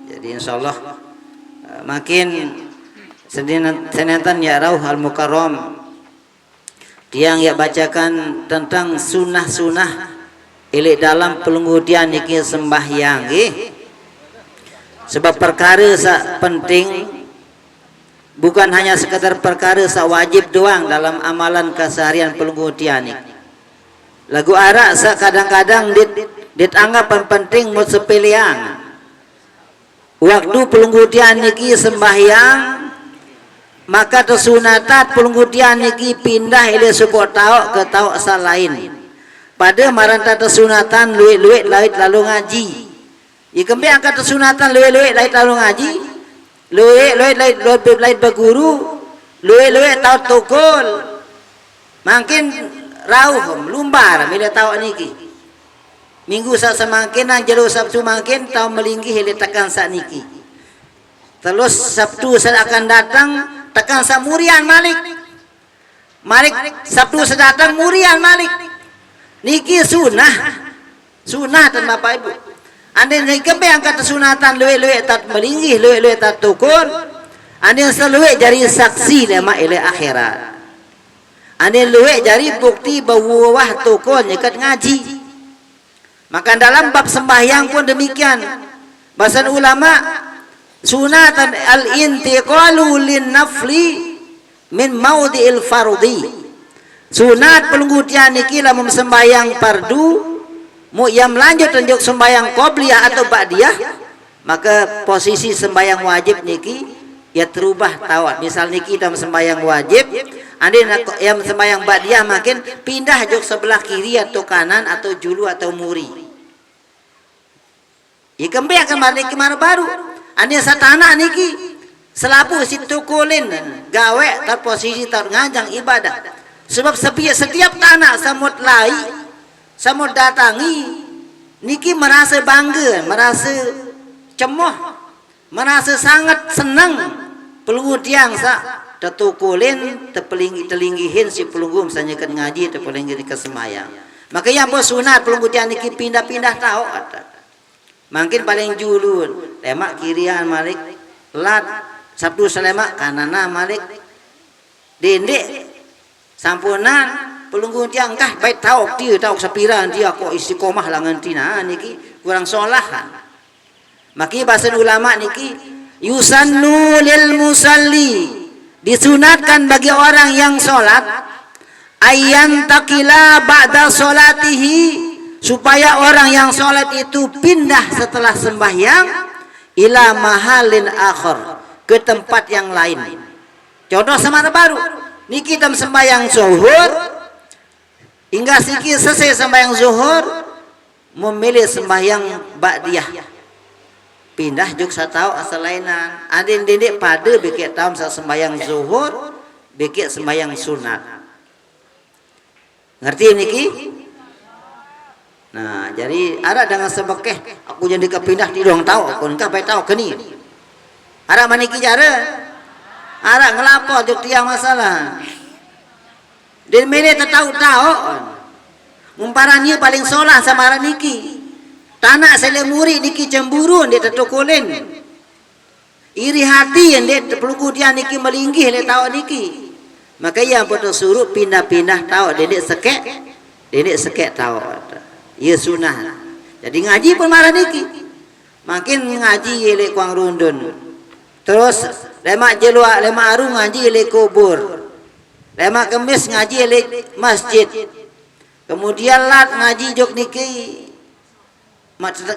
Jadi insyaallah makin senatan ya Rauh Al-Mukarram yang ya bacakan tentang sunnah-sunnah ilik dalam pelunggudian niki sembahyang nggih. Sebab perkara sak penting bukan hanya sekedar perkara sak wajib doang dalam amalan keseharian pelunggudian niki. Lagu arak sak kadang-kadang ditanggap penting mau sepilihan. Waktu pelunggudian niki sembahyang maka tersunatat pelunggudian niki pindah ila sebuah tauk ke tauk asal lain. Pada maranta tersunatan luit-luit lait lalu ngaji. Ikembe angkat tersunatan luit-luit lait lalu ngaji. Luit-luit lait berguru. Luit-luit tauk tukul. Makin rauh lumbar bila tauk niki. Minggu sak semakin nang jero Sabtu makin tahu melinggih ila tekan sak niki. Terus Sabtu saya akan datang tekan sak murian malik. Sabtu saya datang murian malik. Niki sunnah. Sunnah dan Bapak Ibu. Ande niki be angkat sunatan luwe-luwe tat melinggih, luwe-luwe tat tukul. Ande seluwe jari saksi lema ila akhirat. Ande luwe jari bukti bahwa tukul nyekat ngaji. Maka dalam bab sembahyang pun demikian. Bahasa ulama sunatan al-intiqalu lin-nafli min maudhi'il fardhi. Sunat pelunggudian niki lamun sembahyang fardu mu yang lanjut tunjuk sembahyang qobliyah atau ba'diyah, maka posisi sembahyang wajib niki ya terubah tawat. Misal niki dalam sembahyang wajib, ande yang sembahyang ba'diyah makin pindah juk sebelah kiri atau kanan atau julu atau muri. Ikembe akan balik ke mana baru. Ande satana niki selapu situkulin gawe tar posisi tar ngajang ibadah. Sebab setiap tanah samut lai, samut datangi niki merasa bangga, merasa cemoh, merasa sangat senang pelunggudian sa tetukulin telinggihin si pelunggu misalnya kan ngaji tepelinggihin ke semayang. Maka yang bos sunat pelunggudian niki pindah-pindah tahu kata. Makin paling julun lemak kirian malik lat Sabtu selemak kanana malik dendek sampunan pelunggu tiang kah baik tahu dia tahu sepiran dia kok istiqomah langan tina niki kurang solahan. Maki bahasa ulama niki yusannu lil musalli disunatkan bagi orang yang sholat ayyan takila ba'da sholatihi supaya orang yang sholat itu pindah setelah sembahyang ila mahalin akhir ke tempat yang lain. Contoh semana baru niki tam sembahyang zuhur hingga sikit selesai sembahyang zuhur memilih sembahyang ba'diyah pindah juk satau asal lainan adin didik pada bikin tahu sembahyang zuhur bikin sembahyang sunat. Ngerti niki? Nah, jadi ada dengan sebekeh aku jadi kepindah di ruang tahu aku engkau baik tahu keni. Ada maniki cara? Ada ngelapor juk tiang masalah. Dan mele tahu-tahu. Mumparanya paling solah sama niki. Tanah selemuri niki cemburu dia tetukulin. Iri hati yang dia pelunggu dia niki melinggih dia tahu niki. Maka yang betul suruh pindah-pindah tahu dedek sekek tahu. Ia sunnah. Jadi ngaji pun marah niki. Makin ngaji elek kuang rundun. Terus lemak jelua lemak aru ngaji elek kubur. Lemak kemis ngaji elek masjid. Kemudian lat ngaji jok niki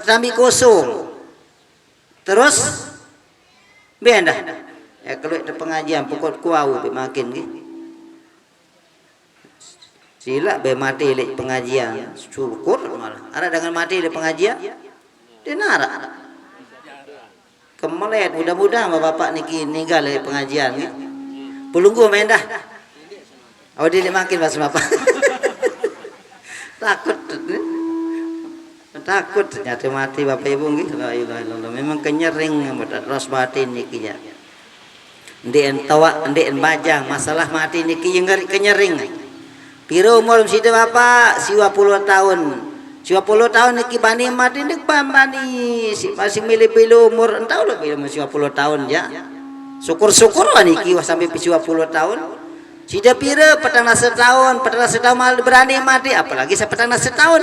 sambil kosong. Terus benda ya kalau ada pengajian pokok kuau makin gitu. Sila be mati lek pengajian syukur malah. Ada dengan mati lek pengajian dia nara. Kemelet mudah-mudahan bapak niki ninggal lek pengajian gitu. Pelunggu main dah. Oh dia makin Mas Bapak. Takut ternyata mati Bapak Ibu nggih. La ilaha illallah. Memang kenyering ros batin niki ya. Ndek tawa, ndek bajang masalah mati niki yang kenyering. Piro umur sida Bapak? 20 tahun. 20 tahun niki bani mati ndek bani masih milih pilih umur entah lho pilih 20 tahun ya. Syukur-syukur niki sampai 20 tahun. Sida piro petang setahun mal berani mati apalagi sepetang setahun.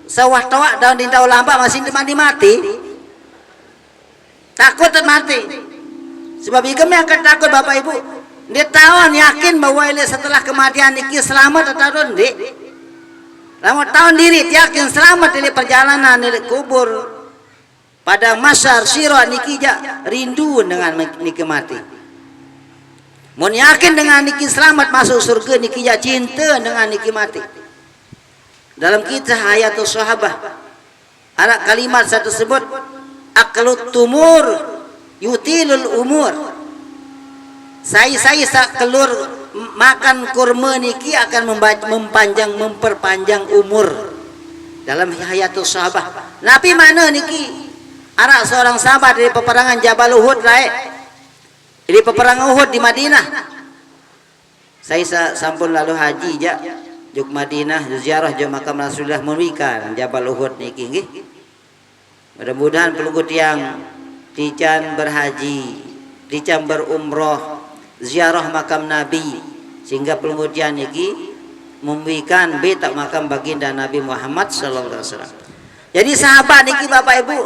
Sawah toa daun di daun lampak masih mati. Takut mati. Sebab itu kami akan takut Bapak Ibu. Dia tahu yakin bahwa ini setelah kematian ini selamat atau tidak. Lama tahun diri yakin selamat dari perjalanan dari kubur. Pada masyar sirah niki rindu dengan niki mati. Mun yakin dengan niki selamat masuk surga niki cinta dengan niki mati. Dalam kisah Hayatul Sahabah ada kalimat saya tersebut aklut tumur yutilul umur. Saya kelur makan kurma niki akan memperpanjang umur. Dalam Hayatul Sahabah Nabi mana niki ada seorang sahabat dari peperangan Jabal Uhud di peperangan Uhud di Madinah. Saya sampun lalu haji juk Madinah ziarah juk makam Rasulullah mewikan Jabal Uhud niki nggih. Mudah-mudahan pelukut yang dican berhaji, dican berumroh, ziarah makam Nabi sehingga pelukut yang niki mewikan betak makam baginda Nabi Muhammad sallallahu alaihi wasallam. Jadi sahabat niki Bapak Ibu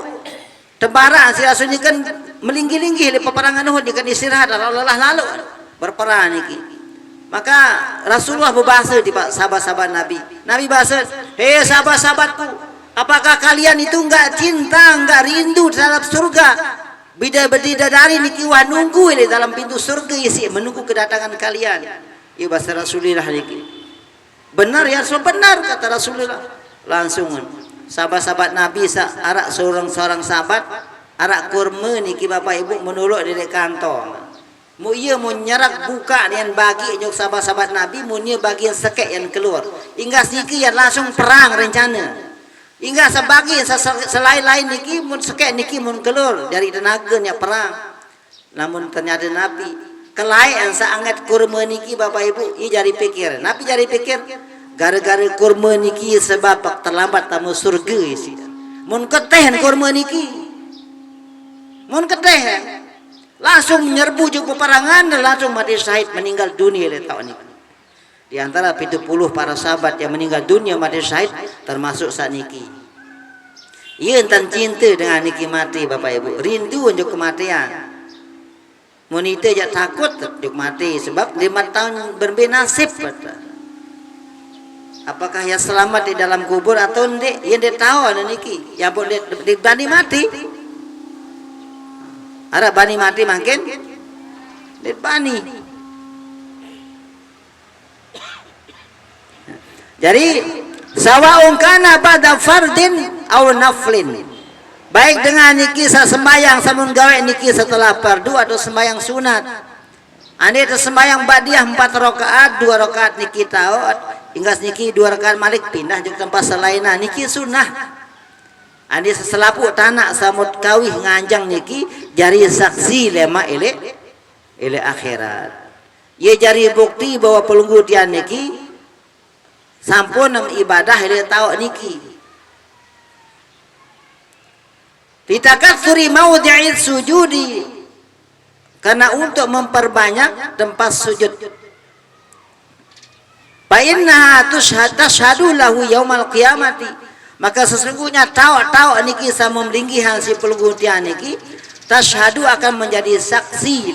tembara si Rasul ini kan melinggi-linggi di peperangan Uhud kan istirahat lalu berperang niki. Maka Rasulullah berbahasa di sahabat-sahabat Nabi. Nabi bahasa, hei sahabat-sahabatku, apakah kalian itu enggak cinta, enggak rindu terhadap surga? Bidadari niki wah nunggu ini dalam pintu surga isi menunggu kedatangan kalian. Iya bahasa Rasulullah niki. Benar ya Rasul, benar kata Rasulullah. Langsung sahabat-sahabat Nabi arak seorang sahabat arak kurma niki Bapak Ibu menuluk dari kantong. Mu iya mau nyerak buka yang bagi nyok sahabat-sahabat Nabi mu nya bagian sekek yang keluar hingga niki yang langsung perang rencana hingga sebagian selain lain niki mun sekek niki mun keluar dari tenaga nya perang. Namun ternyata Nabi kelai yang sangat kurma niki Bapak Ibu ia jari pikir Nabi jari pikir gara-gara kurma niki sebab terlambat tamu surga isi mun keteh kurma niki mun keteh langsung menyerbu juga peperangan dan langsung mati syahid meninggal dunia di tahun ini. Di antara 70 para sahabat yang meninggal dunia mati syahid termasuk saat niki. Ia entan cinta dengan niki mati Bapak Ibu, rindu untuk kematian. Monite jak takut untuk mati sebab 5 tahun berbinasib. Apakah ya selamat di dalam kubur atau tidak? Ia dia tahu niki, yang boleh dibanding mati. Ada bani mati makin bani. Jadi sawaun kana pada fardin au naflin. Baik dengan niki sembahyang samun gawe niki setelah fardu atau sembahyang sunat. Ane sembahyang badiah 4 rakaat, 2 rakaat niki taat, hingga niki 2 rakaat malik pindah ke tempat selain niki sunnah. Andi seselapu tanah samut kawih nganjang niki jari saksi lema ele akhirat. Ia jari bukti bahwa pelunggu tian niki sampun ibadah ele tahu niki. Ditakatsuri maudhi'is sujudi karena untuk memperbanyak tempat sujud. Fa inna tushhadu lahu yaumal qiyamati. Maka sesungguhnya tahu niki sama melinggihan si pelungutian niki tasyhadu akan menjadi saksi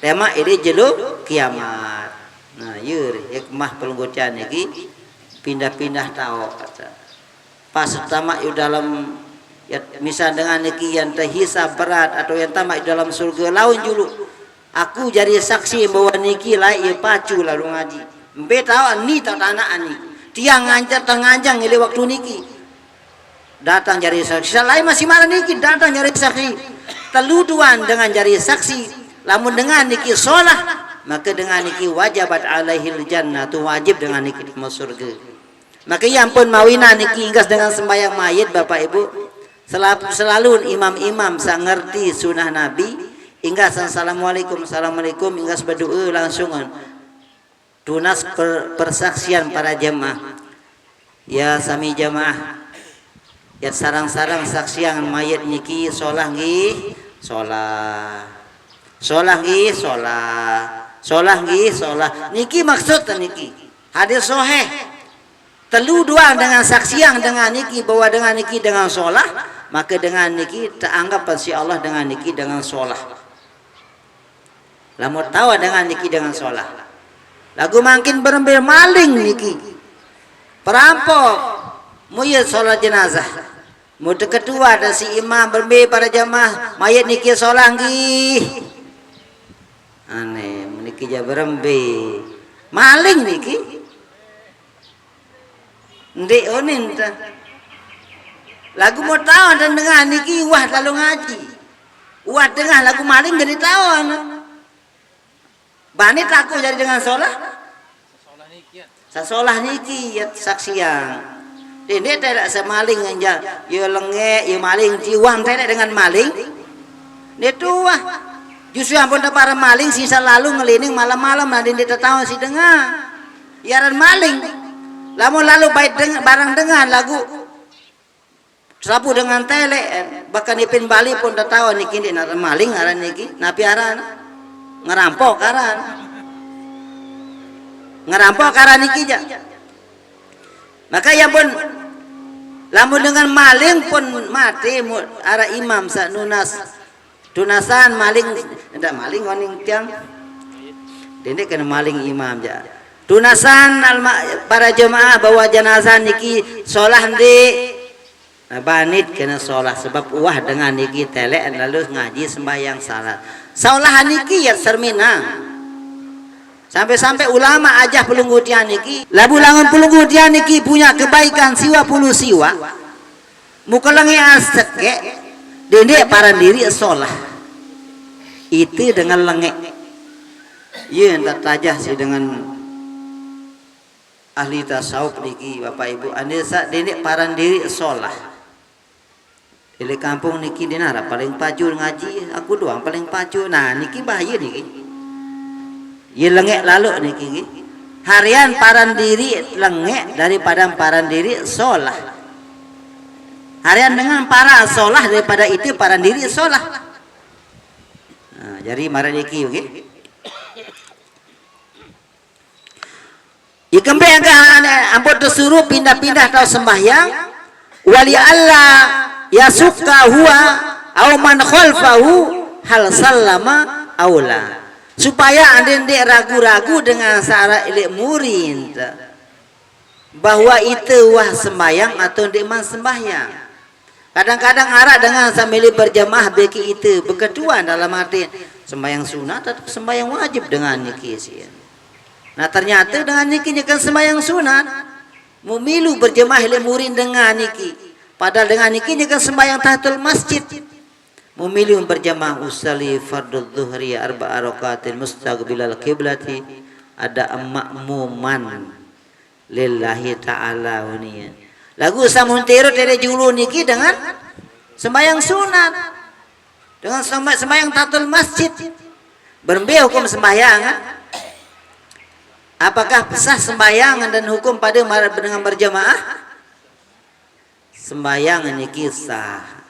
tema ini jelo kiamat. Nah ieu hikmah pelungutian niki pindah-pindah tahu kata. Pas tamak dalam ya, misal dengan niki yang terhisab berat atau yang tamak dalam surga laun julu. Aku jadi saksi bahwa niki lai ia pacu lalu ngaji. Mbe tahu ni tak tanah ni. Tiang nganjang ile waktu niki. Datang jari saksi lain masih malah niki datang jari saksi teluduan dengan jari saksi lamun dengan niki sholah maka dengan niki wajabat alaihil jannah, tu wajib dengan niki masuk surga. Maka yang pun mawina niki inggas dengan sembahyang mayit Bapak Ibu, selalu imam-imam sang ngerti sunnah Nabi, inggas assalamualaikum inggas berdoa langsung tunas persaksian para jemaah. Ya sami jemaah, ya sarang-sarang saksian mayit niki solah nggih solah, solah nggih solah, solah nggih solah. Niki maksud niki hadis sahih telu dua dengan saksian dengan niki bahwa dengan niki dengan solah, maka dengan niki teranggap si Allah dengan niki dengan solah. Lamun tawa dengan niki dengan solah. Lagu makin berembel maling niki, perampok, muya solat jenazah. Muda kedua ada si imam berbe para jamaah mayat niki solah nggih. Aneh niki ja berembe. Maling niki. Ndek onin ta. Lagu mau tahu dan dengar niki wah lalu ngaji. Wah dengar lagu maling jadi tahu. Bani takut jadi dengan solah. Sasolah niki ya saksian. Ini tidak semaling aja, ya lengek, ya maling, jiwang tidak dengan maling. Dia tua, justru ampun para maling sisa lalu ngelining malam-malam nanti dia tahu si dengar, yaran maling. Lalu baik dengan barang dengan lagu, sapu dengan tele, bahkan ipin Bali pun tak tahu niki dia naran maling aran niki, napi aran ngerampok aran, ngerampok aran niki ja. Maka ya pun lamun dengan maling pun mati arah imam sa nunas tunasan maling ndak maling waning tiang dene kena maling imam ja tunasan para jemaah bawa jenazah niki solah ndi banit kena solah sebab uah dengan niki telek lalu ngaji sembahyang salat solah niki ya serminang. Sampai-sampai ulama aja pelunggutian niki, labu langun pelunggutian niki punya kebaikan siwa puluh siwa. Muka langi aseke, dendek para diri solah. Itu dengan lengek. Iya entar tajah sih dengan ahli tasawuf niki Bapak Ibu. Anisa dendek para diri solah. Di kampung niki dinara paling paju ngaji, aku doang paling paju. Nah niki bahaya niki. Ya lengek lalu niki harian paran diri lengek daripada paran diri solah, harian dengan para solah daripada itu paran diri solah. Nah, jadi marah niki oke ikembe agak ampun disuruh pindah-pindah atau sembahyang wali Allah ya suka huwa au man khalfahu hal sallama aula, supaya anda ragu-ragu dengan syarat ilik murid bahwa itu wah sembahyang atau diman sembahyang. Kadang-kadang arah dengan sambil berjamaah beki itu berkeduaan dalam arti sembahyang sunat atau sembahyang wajib dengan niki sih. Nah ternyata dengan niki kan sembahyang sunat memilu berjamaah ilik murid dengan niki, padahal dengan niki kan sembahyang tahiyatul masjid. Memilih berjamaah usalli fardhu dhuhri arba'a rakaatin mustaqbilal qiblati ada makmuman lillahi ta'ala uniya. Lagu samuntero tere julu niki dengan sembahyang sunat, dengan sembahyang tatul masjid. Berembe hukum sembahyang. Apakah sah sembahyang dan hukum pada dengan berjamaah? Sembahyang niki sah.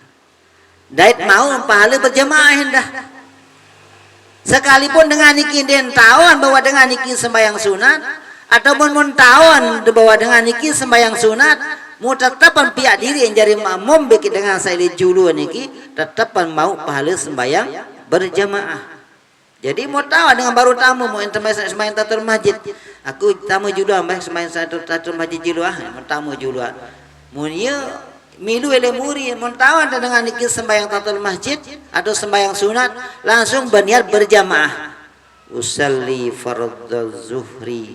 Dait mau pahala berjamaah hendah. Sekalipun dengan niki den tawan bahwa dengan niki sembahyang sunat ataupun mun tawan bahwa dengan niki sembahyang sunat, mu tetapan pihak diri yang jadi makmum beki dengan saya julu niki tetapan mau pahala sembahyang berjamaah. Jadi mau tahu dengan baru tamu mau intermezzo sembahyang tatul masjid. Aku tamu julu ambek sembahyang tatul masjid julu mau tamu julu. Mun milu ele muri montawan dengan niki sembahyang tatul masjid atau sembahyang sunat langsung berniat berjamaah usalli fardhu zuhri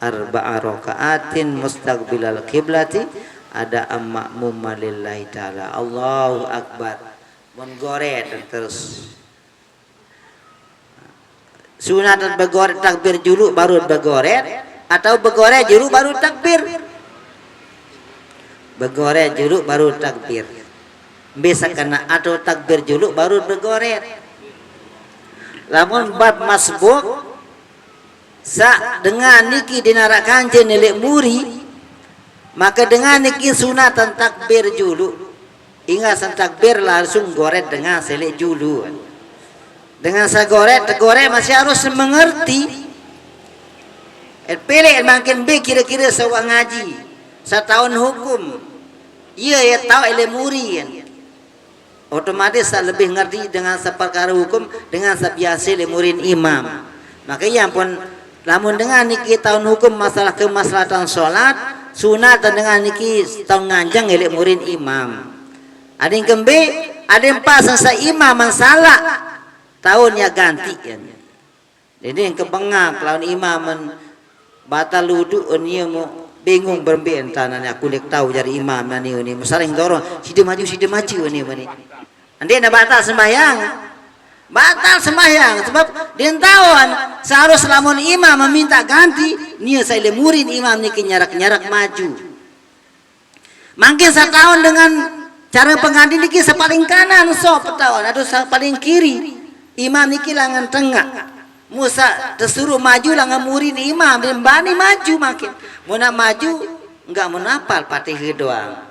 arba'a rakaatin mustaqbilal qiblati ada makmum lillahi taala Allahu akbar menggore terus Sunatan begoret takbir dulu baru begoret, atau begoret dulu baru takbir? Begoret dulu baru takbir. Bisa kena atau takbir dulu baru begoret. Lamun bab masbuk sa dengan niki dinarak kanjen nelik muri, maka dengan niki sunatan takbir dulu. Ingat takbir langsung goret dengan selik dulu. Dengan sagoret, tegoret masih harus mengerti. Pilih makin B kira-kira sewa ngaji, setahun hukum. Iya ya tahu elemuri. Otomatis saya lebih ngerti dengan seperkara hukum dengan sebiasa lemurin imam. Maka yang pun namun dengan niki tahun hukum masalah kemaslahatan sholat, sunat dengan niki tahun nganjang lemurin imam. Ada yang kembe, ada yang pasang sa imam salah. Tahunnya ganti ya. Jadi yang kebengak lawan imam batal wudu dia mau bingung berben tanahnya aku lek tahu dari imam ni saling dorong sida maju ni bani. Ande nak batal sembahyang. Batal sembahyang sebab dia tahu seharus lamun imam meminta ganti nia saya lemurin imam ni nyarak-nyarak maju. Mungkin setahun dengan cara pengganti niki sepaling kanan sop tahun atau paling kiri. Imam niki langan tengah. Musa tersuruh maju langan murid imam dan bani maju makin. Mau nak maju enggak menapal patih doang.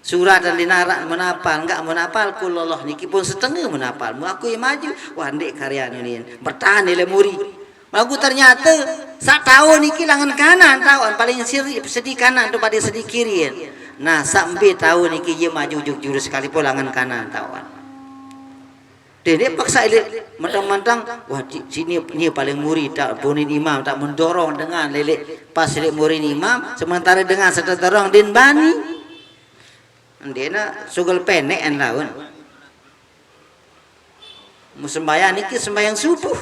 Surah dan dinarak menapal enggak menapal kulullah niki pun setengah menapal. Mau aku yang maju wah ndek karya ini bertahan nilai murid. Lagu ternyata sak tahun niki langan kanan tahun paling sedih kanan tu pada sedih kiri. Nah sampai tahun niki dia maju jujur sekalipun langan kanan tahun. Dia paksa elek mentang-mentang wah sini ni paling murid tak punin imam tak mendorong dengan lelek pas lelek murid imam sementara dengan serta dorong din bani dia nak sugal pendek en lawan sembahyang niki sembahyang subuh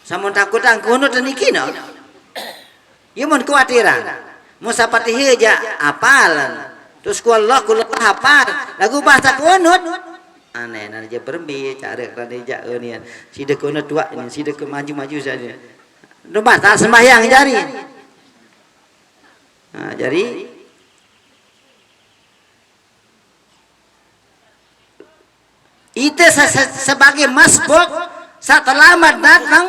samun takut angkono niki no ieu mun kuatiran mun sapati heja apalan terus kuallah hafal lagu bahasa kunut aneh aja berbi cara kerana jak ni sida kunut tua ni sida ke maju-maju saja do batal sembahyang jari nah, jadi itu sebagai masbuk saat terlambat datang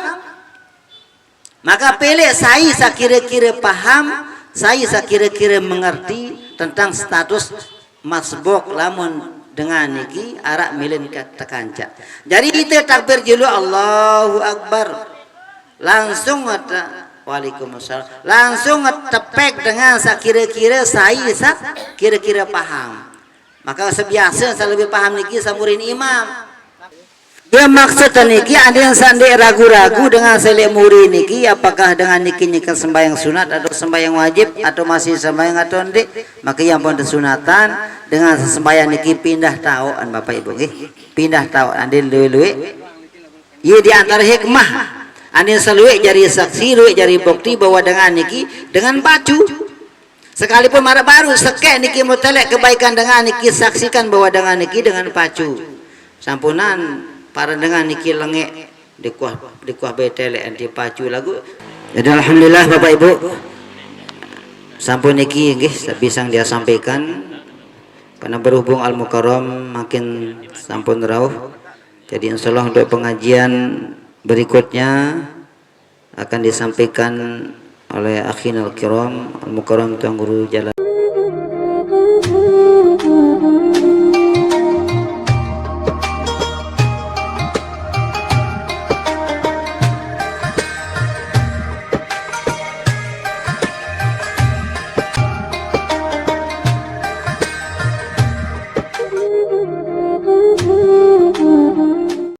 maka pilih saya kira-kira paham saya kira-kira mengerti tentang status masbuk lamun dengan niki arak milin tekanca. Jadi itu takbir dulu Allahu Akbar. Langsung Waalaikumsalam. Langsung tepek dengan kira-kira saya kira-kira paham. Maka sebiasa saya lebih paham niki samurin imam. Dia maksud niki ada yang sandi ragu-ragu dengan selek muri niki apakah dengan niki nyekal sembahyang sunat atau sembahyang wajib atau masih sembahyang atau ndik maka yang pun sunatan dengan sembahyang niki pindah tauan Bapak Ibu nggih pindah tauan ande luwe-luwe ieu di antara hikmah ande saluwe jari saksi luwe jari bukti bahwa dengan niki dengan baju sekalipun mara baru sekek niki mutalek kebaikan dengan niki saksikan bahwa dengan niki dengan baju sampunan para dengan niki lengek dikuah betele anti pacu lagu. Jadi alhamdulillah Bapak Ibu sampun niki nggih bisa dia sampaikan karena berhubung Al Mukarram makin sampun rauh. Jadi insyaallah untuk pengajian berikutnya akan disampaikan oleh akhinal kiram Al Mukarram Tuan Guru Jalan